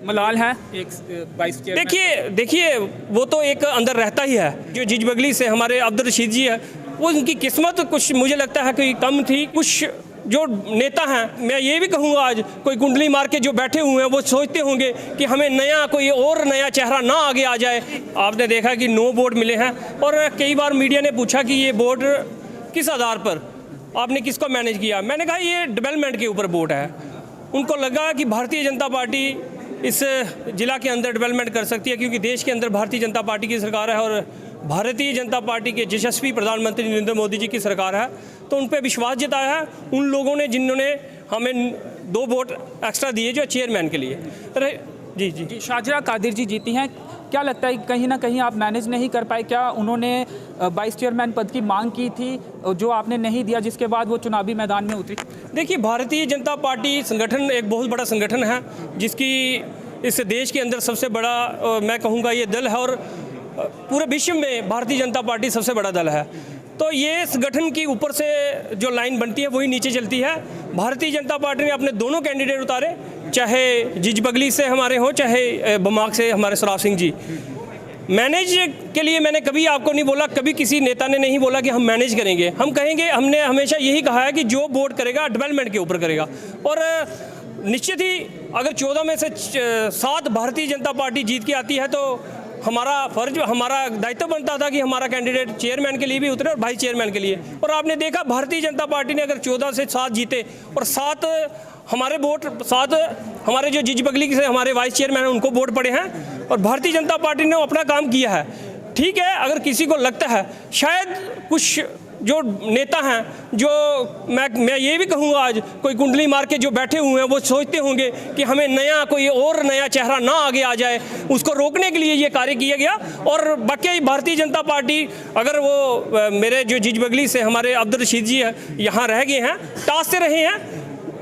मलाल है एक वाइस चेयरमैन। देखिए वो तो एक अंदर रहता ही है। जो जिज बगली से हमारे अब्दुल रशीद जी है, वो उनकी किस्मत कुछ मुझे लगता है कि कम थी। कुछ जो नेता हैं, मैं ये भी कहूँगा आज कोई कुंडली मार के जो बैठे हुए हैं वो सोचते होंगे कि हमें नया कोई और नया चेहरा ना आगे आ जाए। आपने देखा कि 9 वोट मिले हैं और कई बार मीडिया ने पूछा कि ये वोट किस आधार पर आपने किसको मैनेज किया। मैंने कहा ये डेवलपमेंट के ऊपर वोट है। उनको लगा कि भारतीय जनता पार्टी इस जिला के अंदर डेवलपमेंट कर सकती है, क्योंकि देश के अंदर भारतीय जनता पार्टी की सरकार है और भारतीय जनता पार्टी के यशस्वी प्रधानमंत्री नरेंद्र मोदी जी की सरकार है। तो उन पर विश्वास जताया है उन लोगों ने जिन्होंने हमें 2 वोट एक्स्ट्रा दिए जो चेयरमैन के लिए। जी शाजिरा कादिर जी जीती हैं। क्या लगता है कहीं ना कहीं आप मैनेज नहीं कर पाए? क्या उन्होंने वाइस चेयरमैन पद की मांग की थी जो आपने नहीं दिया, जिसके बाद वो चुनावी मैदान में उतरी? देखिए, भारतीय जनता पार्टी संगठन एक बहुत बड़ा संगठन है, जिसकी इस देश के अंदर सबसे बड़ा मैं कहूँगा ये दल है और पूरे विश्व में भारतीय जनता पार्टी सबसे बड़ा दल है। तो ये संगठन की ऊपर से जो लाइन बनती है वही नीचे चलती है। भारतीय जनता पार्टी ने अपने दोनों कैंडिडेट उतारे, चाहे जिज बगली से हमारे हों चाहे बमाक से हमारे सराफ सिंह जी। मैनेज के लिए मैंने कभी आपको नहीं बोला, कभी किसी नेता ने नहीं बोला कि हम मैनेज करेंगे। हम कहेंगे, हमने हमेशा यही कहा है कि जो वोट करेगा डेवलपमेंट के ऊपर करेगा। और निश्चित ही अगर 14 में से 7 भारतीय जनता पार्टी जीत के आती है तो हमारा फर्ज, हमारा दायित्व बनता था कि हमारा कैंडिडेट चेयरमैन के लिए भी उतरे और वाइस चेयरमैन के लिए। और आपने देखा भारतीय जनता पार्टी ने अगर 14 से 7 जीते और 7 हमारे वोट, 7 हमारे जो जिज बगली से हमारे वाइस चेयरमैन हैं उनको वोट पड़े हैं और भारतीय जनता पार्टी ने अपना काम किया है। ठीक है, अगर किसी को लगता है शायद कुछ जो नेता हैं, जो मैं ये भी कहूँगा आज कोई कुंडली मार के जो बैठे हुए हैं वो सोचते होंगे कि हमें नया कोई और नया चेहरा ना आगे आ जाए, उसको रोकने के लिए ये कार्य किया गया। और बाकी भारतीय जनता पार्टी, अगर वो मेरे जो जिज बगली से हमारे अब्दुल रशीद जी है यहाँ रह गए हैं, टास से रहे हैं,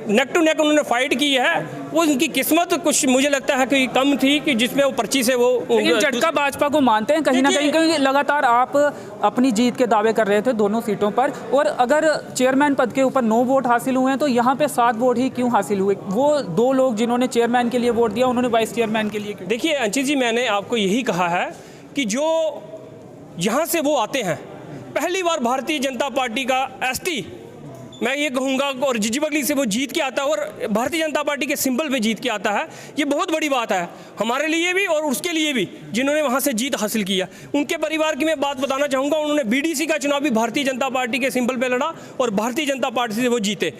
नेक टू नेक उन्होंने फाइट की है, वो उनकी किस्मत कुछ मुझे लगता है कि कम थी कि जिसमें वो पर्ची से वो झटका भाजपा को मानते हैं कहीं ना कहीं, क्योंकि लगातार आप अपनी जीत के दावे कर रहे थे दोनों सीटों पर, और अगर चेयरमैन पद के ऊपर 9 वोट हासिल हुए हैं तो यहाँ पे 7 वोट ही क्यों हासिल हुए? वो 2 लोग जिन्होंने चेयरमैन के लिए वोट दिया उन्होंने वाइस चेयरमैन के लिए क्यों? देखिए अंशित जी, मैंने आपको यही कहा है कि जो यहाँ से वो आते हैं, पहली बार भारतीय जनता पार्टी का एसटी मैं ये कहूँगा और जिज बगली से वो जीत के आता है और भारतीय जनता पार्टी के सिंबल पे जीत के आता है, ये बहुत बड़ी बात है हमारे लिए भी और उसके लिए भी जिन्होंने वहाँ से जीत हासिल किया। उनके परिवार की मैं बात बताना चाहूँगा, उन्होंने बीडीसी का चुनाव भी भारतीय जनता पार्टी के सिंबल पे लड़ा और भारतीय जनता पार्टी से वो जीते।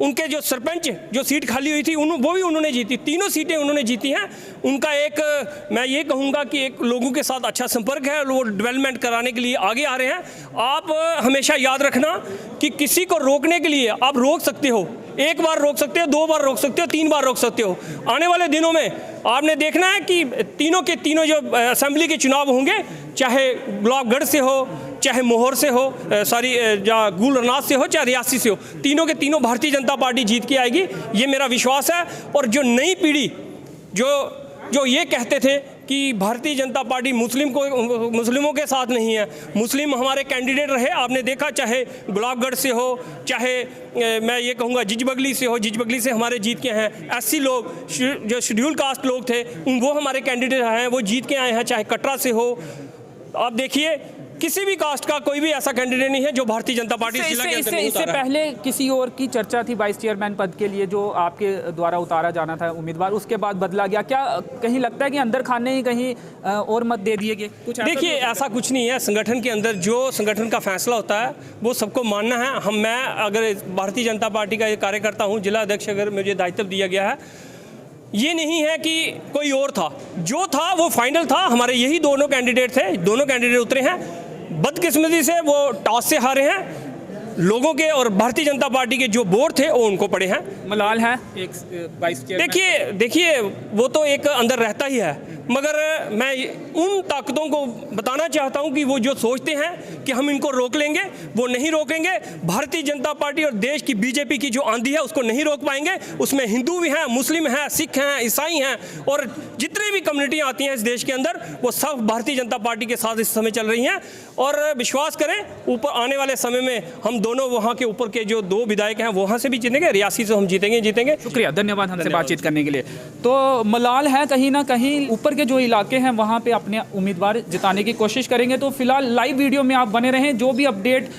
उनके जो सरपंच जो सीट खाली हुई थी वो भी उन्होंने जीती, तीनों सीटें उन्होंने जीती हैं। उनका एक मैं ये कहूँगा कि एक लोगों के साथ अच्छा संपर्क है, वो डेवलपमेंट कराने के लिए आगे आ रहे हैं। आप हमेशा याद रखना कि किसी को रोकने के लिए आप रोक सकते हो, 1 बार रोक सकते हो, 2 बार रोक सकते हो, 3 बार रोक सकते हो। आने वाले दिनों में आपने देखना है कि तीनों के तीनों जो असेंबली के चुनाव होंगे, चाहे गुलाबगढ़ से हो, चाहे मोहर से हो, गुलरनाथ से हो, चाहे रियासी से हो, तीनों के तीनों भारतीय जनता पार्टी जीत के आएगी, ये मेरा विश्वास है। और जो नई पीढ़ी जो ये कहते थे कि भारतीय जनता पार्टी मुस्लिमों के साथ नहीं है, मुस्लिम हमारे कैंडिडेट रहे, आपने देखा चाहे गुलाबगढ़ से हो, चाहे मैं ये कहूँगा जिज बगली से हो, जिज बगली से हमारे जीत के हैं। एससी लोग जो शेड्यूल कास्ट लोग थे वो हमारे कैंडिडेट हैं, वो जीत के आए हैं, चाहे कटरा से हो। आप देखिए किसी भी कास्ट का कोई भी ऐसा कैंडिडेट नहीं है जो भारतीय जनता पार्टी जिला के अंदर नहीं उतारा है। इससे पहले किसी और की चर्चा थी वाइस चेयरमैन पद के लिए जो आपके द्वारा उतारा जाना था उम्मीदवार, उसके बाद बदला गया। क्या कहीं लगता है कि अंदर खाने ही कहीं और मत दे दिए गए? कुछ देखिए ऐसा कुछ नहीं है, संगठन के अंदर जो संगठन का फैसला होता है वो सबको मानना है। मैं अगर भारतीय जनता पार्टी का कार्यकर्ता हूँ, जिला अध्यक्ष अगर मुझे दायित्व दिया गया है, ये नहीं है कि कोई और था, जो था वो फाइनल था। हमारे यही दोनों कैंडिडेट थे, दोनों कैंडिडेट उतरे हैं। बदकिस्मती से वो टॉस से हारे हैं लोगों के, और भारतीय जनता पार्टी के जो वोट थे वो उनको पड़े हैं। मलाल है एक वाइस चेयरमैन। देखिए वो तो एक अंदर रहता ही है, मगर मैं उन ताकतों को बताना चाहता हूं कि वो जो सोचते हैं कि हम इनको रोक लेंगे, वो नहीं रोकेंगे। भारतीय जनता पार्टी और देश की बीजेपी की जो आंधी है उसको नहीं रोक पाएंगे। उसमें हिंदू भी हैं, मुस्लिम हैं, सिख हैं, ईसाई हैं, और जितनी भी कम्युनिटियाँ आती हैं इस देश के अंदर वो सब भारतीय जनता पार्टी के साथ इस समय चल रही हैं। और विश्वास करें ऊपर आने वाले समय में हम दोनों वहाँ के ऊपर के जो 2 विधायक हैं वहाँ से भी जीतेंगे, रियासी से हम जीतेंगे। शुक्रिया, धन्यवाद हमसे बातचीत करने के लिए। तो मलाल है कहीं ना कहीं ऊपर के जो इलाके हैं वहाँ पे अपने उम्मीदवार जिताने की कोशिश करेंगे। तो फिलहाल लाइव वीडियो में आप बने रहें, जो भी अपडेट